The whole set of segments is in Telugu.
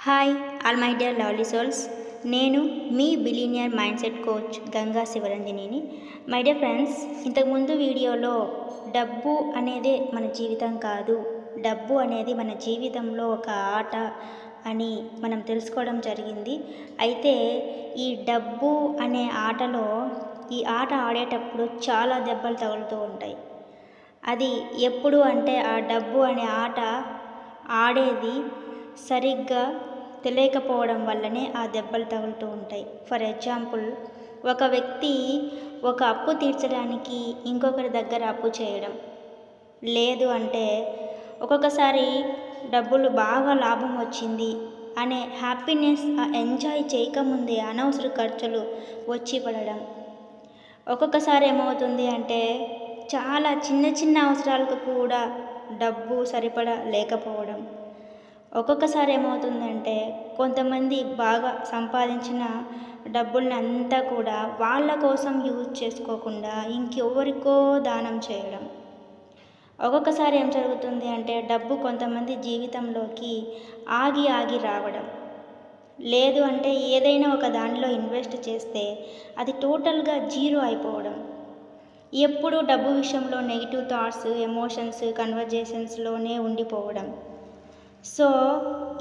Hi all my dear lovely souls. నేను మీ billionaire mindset coach Ganga శివరంజనిని. మై డియర్ ఫ్రెండ్స్, ఇంతకుముందు వీడియోలో డబ్బు అనేదే మన జీవితం కాదు, డబ్బు అనేది మన జీవితంలో ఒక ఆట అని మనం తెలుసుకోవడం జరిగింది. అయితే ఈ డబ్బు అనే ఆటలో ఈ ఆట ఆడేటప్పుడు చాలా దెబ్బలు తగులుతూ ఉంటాయి. అది ఎప్పుడు అంటే ఆ డబ్బు అనే ఆట ఆడేది సరిగ్గా తెలియకపోవడం వల్లనే ఆ దెబ్బలు తగులుతూ ఉంటాయి. ఫర్ ఎగ్జాంపుల్, ఒక వ్యక్తి ఒక అప్పు తీర్చడానికి ఇంకొకరి దగ్గర అప్పు చేయడం, లేదు అంటే ఒక్కొక్కసారి డబ్బులు బాగా లాభం వచ్చింది అనే హ్యాపీనెస్ ఎంజాయ్ చేయకముందే అనవసర ఖర్చులు వచ్చి పడడం. ఒక్కొక్కసారి ఏమవుతుంది అంటే చాలా చిన్న చిన్న అవసరాలకు కూడా డబ్బు సరిపడా లేకపోవడం. ఒక్కొక్కసారి ఏమవుతుందంటే కొంతమంది బాగా సంపాదించిన డబ్బుల్ని అంతా కూడా వాళ్ళ కోసం యూజ్ చేసుకోకుండా ఇంకెవరికో దానం చేయడం. ఒక్కొక్కసారి ఏం జరుగుతుంది అంటే డబ్బు కొంతమంది జీవితంలోకి ఆగి ఆగి రావడం, లేదు అంటే ఏదైనా ఒక దానిలో ఇన్వెస్ట్ చేస్తే అది టోటల్గా జీరో అయిపోవడం. ఎప్పుడు డబ్బు విషయంలో నెగిటివ్ థాట్స్, ఎమోషన్స్, కన్వర్జేషన్స్లోనే ఉండిపోవడం. సో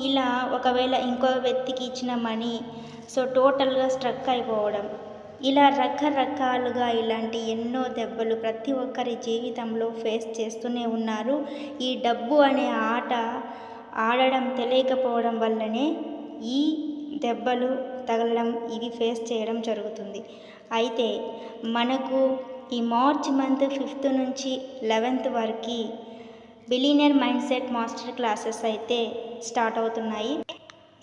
ఇలా ఒకవేళ ఇంకో వ్యక్తికి ఇచ్చిన మనీ టోటల్గా స్ట్రక్ అయిపోవడం. ఇలా రకరకాలుగా ఇలాంటి ఎన్నో దెబ్బలు ప్రతి ఒక్కరి జీవితంలో ఫేస్ చేస్తూనే ఉన్నారు. ఈ డబ్బు అనే ఆట ఆడడం తెలియకపోవడం వల్లనే ఈ దెబ్బలు తగలడం, ఇవి ఫేస్ చేయడం జరుగుతుంది. అయితే మనకు ఈ మార్చ్ మంత్ 5th నుంచి 11th వరకు billionaire mind set master classes అయితే స్టార్ట్ అవుతున్నాయి.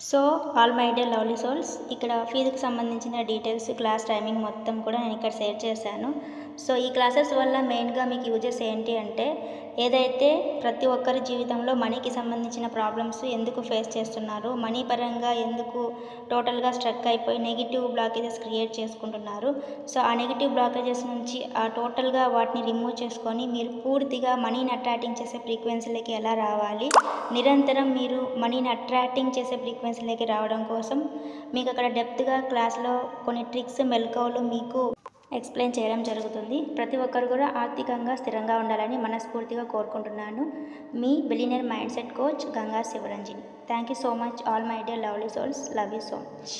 So all my dear lovely souls, ఇక్కడ ఫీజుకి సంబంధించిన డీటెయిల్స్, క్లాస్ టైమింగ్ మొత్తం కూడా నేను ఇక్కడ షేర్ చేశాను. సో ఈ క్లాసెస్ వల్ల మెయిన్గా మీకు యూజెస్ ఏంటి అంటే, ఏదైతే ప్రతి ఒక్కరి జీవితంలో మనీకి సంబంధించిన ప్రాబ్లమ్స్ ఎందుకు ఫేస్ చేస్తున్నారు, మనీ పరంగా ఎందుకు టోటల్గా స్ట్రక్ అయిపోయి నెగిటివ్ బ్లాకేజెస్ క్రియేట్ చేసుకుంటున్నారు. సో ఆ నెగిటివ్ బ్లాకేజెస్ నుంచి టోటల్గా వాటిని రిమూవ్ చేసుకొని మీరు పూర్తిగా మనీని అట్రాక్టింగ్ చేసే ఫ్రీక్వెన్సీలోకి ఎలా రావాలి, నిరంతరం మీరు మనీని అట్రాక్టింగ్ చేసే ఫ్రీక్వెన్సీలోకి రావడం కోసం మీకు అక్కడ డెప్త్గా క్లాస్లో కొన్ని ట్రిక్స్, మెలకువలు మీకు ఎక్స్ప్లెయిన్ చేయడం జరుగుతుంది. ప్రతి ఒక్కరు కూడా ఆర్థికంగా స్థిరంగా ఉండాలని మనస్ఫూర్తిగా కోరుకుంటున్నాను. మీ billionaire mindset coach Ganga Shivaranjani. Thank you so much all my dear lovely souls. Love you so much.